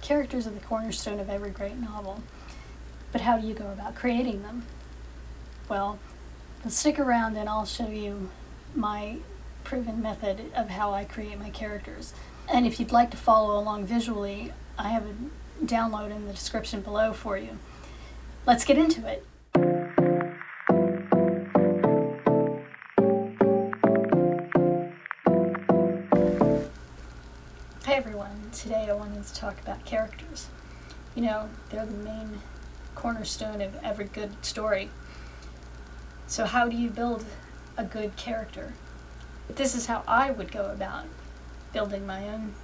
Characters are the cornerstone of every great novel. But how do you go about creating them? Well, stick around and I'll show you my proven method of how I create my characters. And if you'd like to follow along visually, I have a download in the description below for you. Let's get into it. Hey everyone, today I wanted to talk about characters. You know, they're the main cornerstone of every good story. So how do you build a good character? This is how I would go about building my own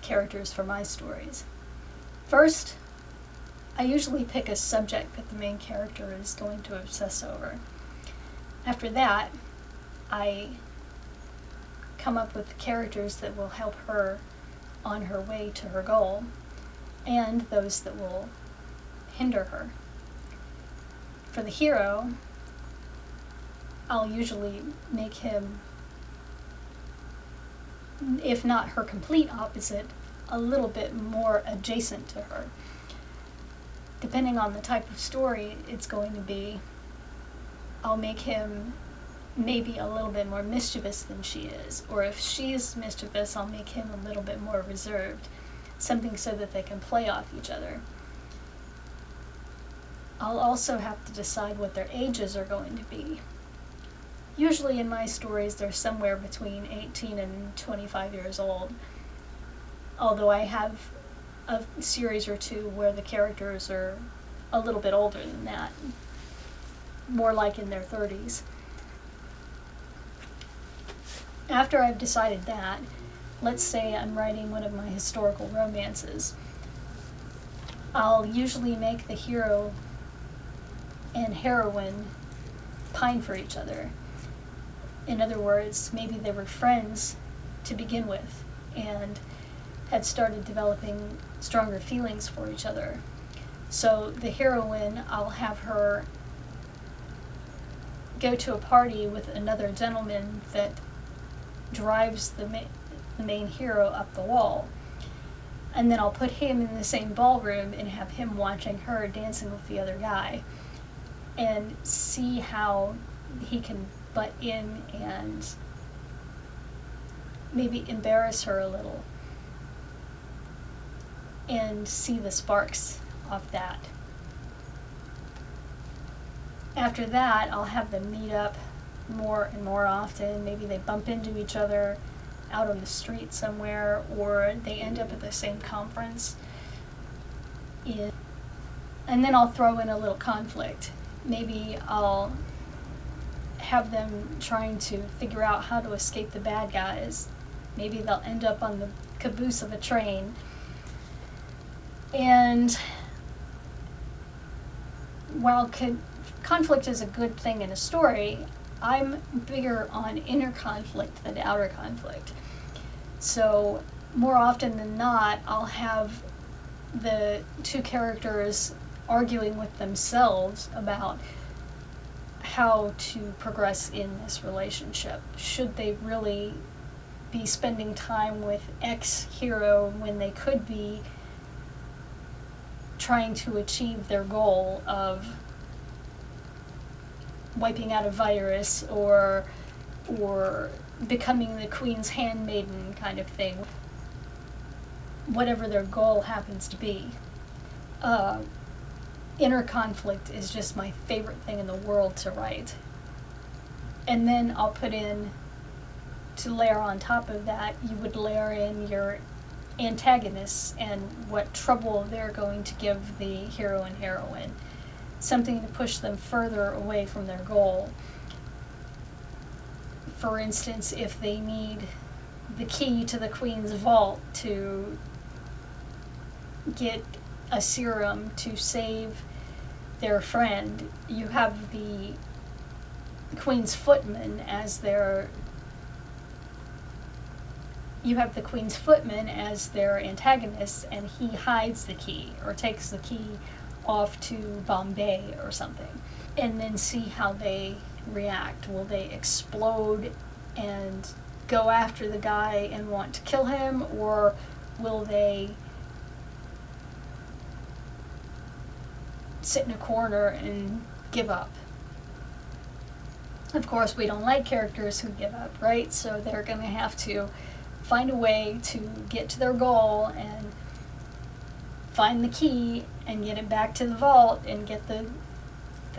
characters for my stories. First, I usually pick a subject that the main character is going to obsess over. After that, I come up with characters that will help her on her way to her goal, and those that will hinder her. For the hero, I'll usually make him, if not her complete opposite, a little bit more adjacent to her. Depending on the type of story it's going to be, I'll make him maybe a little bit more mischievous than she is, or if she's mischievous, I'll make him a little bit more reserved, something so that they can play off each other. I'll also have to decide what their ages are going to be. Usually in my stories, they're somewhere between 18 and 25 years old, although I have a series or two where the characters are a little bit older than that, more like in their 30s. After I've decided that, let's say I'm writing one of my historical romances, I'll usually make the hero and heroine pine for each other. In other words, maybe they were friends to begin with and had started developing stronger feelings for each other. So the heroine, I'll have her go to a party with another gentleman that drives the main hero up the wall. And then I'll put him in the same ballroom and have him watching her dancing with the other guy and see how he can butt in and maybe embarrass her a little and see the sparks of that. After that, I'll have them meet up more and more often. Maybe they bump into each other out on the street somewhere, or they end up at the same conference. And then I'll throw in a little conflict. Maybe I'll have them trying to figure out how to escape the bad guys. Maybe they'll end up on the caboose of a train. And while conflict is a good thing in a story, I'm bigger on inner conflict than outer conflict. So more often than not, I'll have the two characters arguing with themselves about how to progress in this relationship. Should they really be spending time with ex-hero when they could be trying to achieve their goal of wiping out a virus or becoming the queen's handmaiden kind of thing, whatever their goal happens to be. Inner conflict is just my favorite thing in the world to write. And then I'll put in, to layer on top of that, you would layer in your antagonists and what trouble they're going to give the hero and heroine. Something to push them further away from their goal. For instance, if they need the key to the queen's vault to get a serum to save their friend, you have the queen's footman as their antagonist, and he hides the key or takes the key off to Bombay or something, and then see how they react. Will they explode and go after the guy and want to kill him, or will they sit in a corner and give up. Of course, we don't like characters who give up, right? So they're going to have to find a way to get to their goal and find the key and get it back to the vault and get the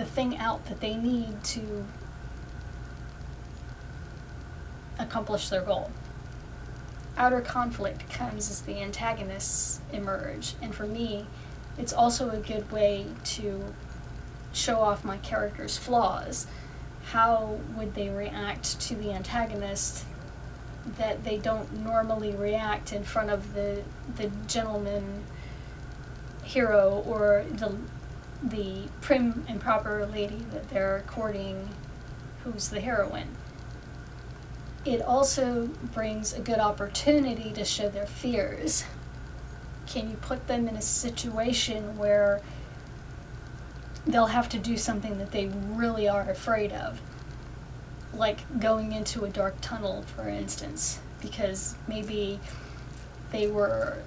thing out that they need to accomplish their goal. Outer conflict comes as the antagonists emerge, and for me, it's also a good way to show off my character's flaws. How would they react to the antagonist that they don't normally react in front of the gentleman hero or the prim and proper lady that they're courting, who's the heroine? It also brings a good opportunity to show their fears. Can you put them in a situation where they'll have to do something that they really are afraid of? Like going into a dark tunnel, for instance, because maybe they were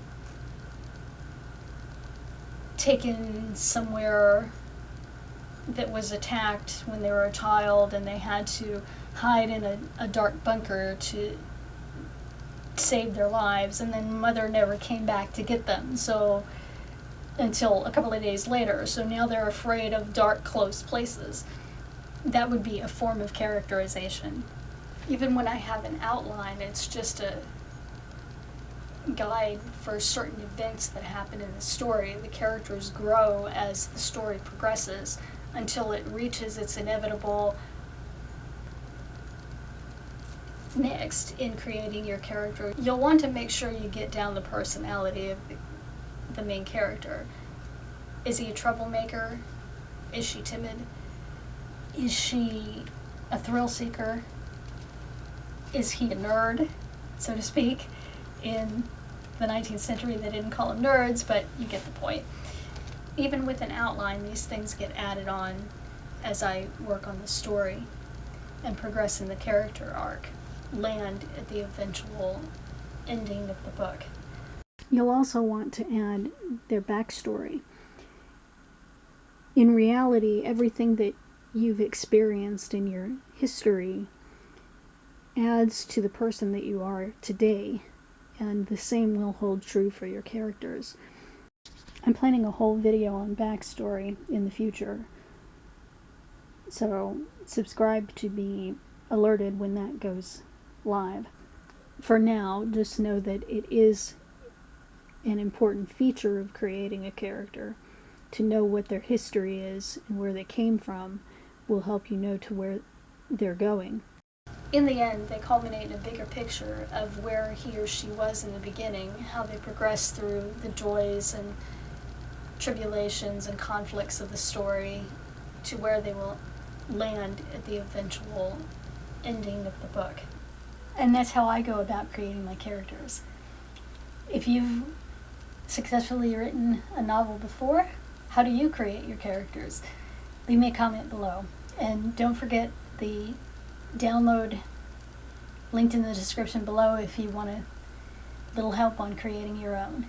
taken somewhere that was attacked when they were a child and they had to hide in a dark bunker to save their lives, and then mother never came back to get them until a couple of days later. So now they're afraid of dark, close places. That would be a form of characterization. Even when I have an outline, it's just a guide for certain events that happen in the story. The characters grow as the story progresses until it reaches its inevitable next in creating your character. You'll want to make sure you get down the personality of the main character. Is he a troublemaker? Is she timid? Is she a thrill seeker? Is he a nerd, so to speak? In the 19th century, they didn't call them nerds, but you get the point. Even with an outline, these things get added on as I work on the story and progress in the character arc, land at the eventual ending of the book. You'll also want to add their backstory. In reality, everything that you've experienced in your history adds to the person that you are today, and the same will hold true for your characters. I'm planning a whole video on backstory in the future, so subscribe to be alerted when that goes live. For now, just know that it is an important feature of creating a character. To know what their history is and where they came from will help you know to where they're going. In the end, they culminate in a bigger picture of where he or she was in the beginning, how they progress through the joys and tribulations and conflicts of the story to where they will land at the eventual ending of the book. And that's how I go about creating my characters. If you've successfully written a novel before, how do you create your characters? Leave me a comment below. And don't forget the download linked in the description below if you want a little help on creating your own.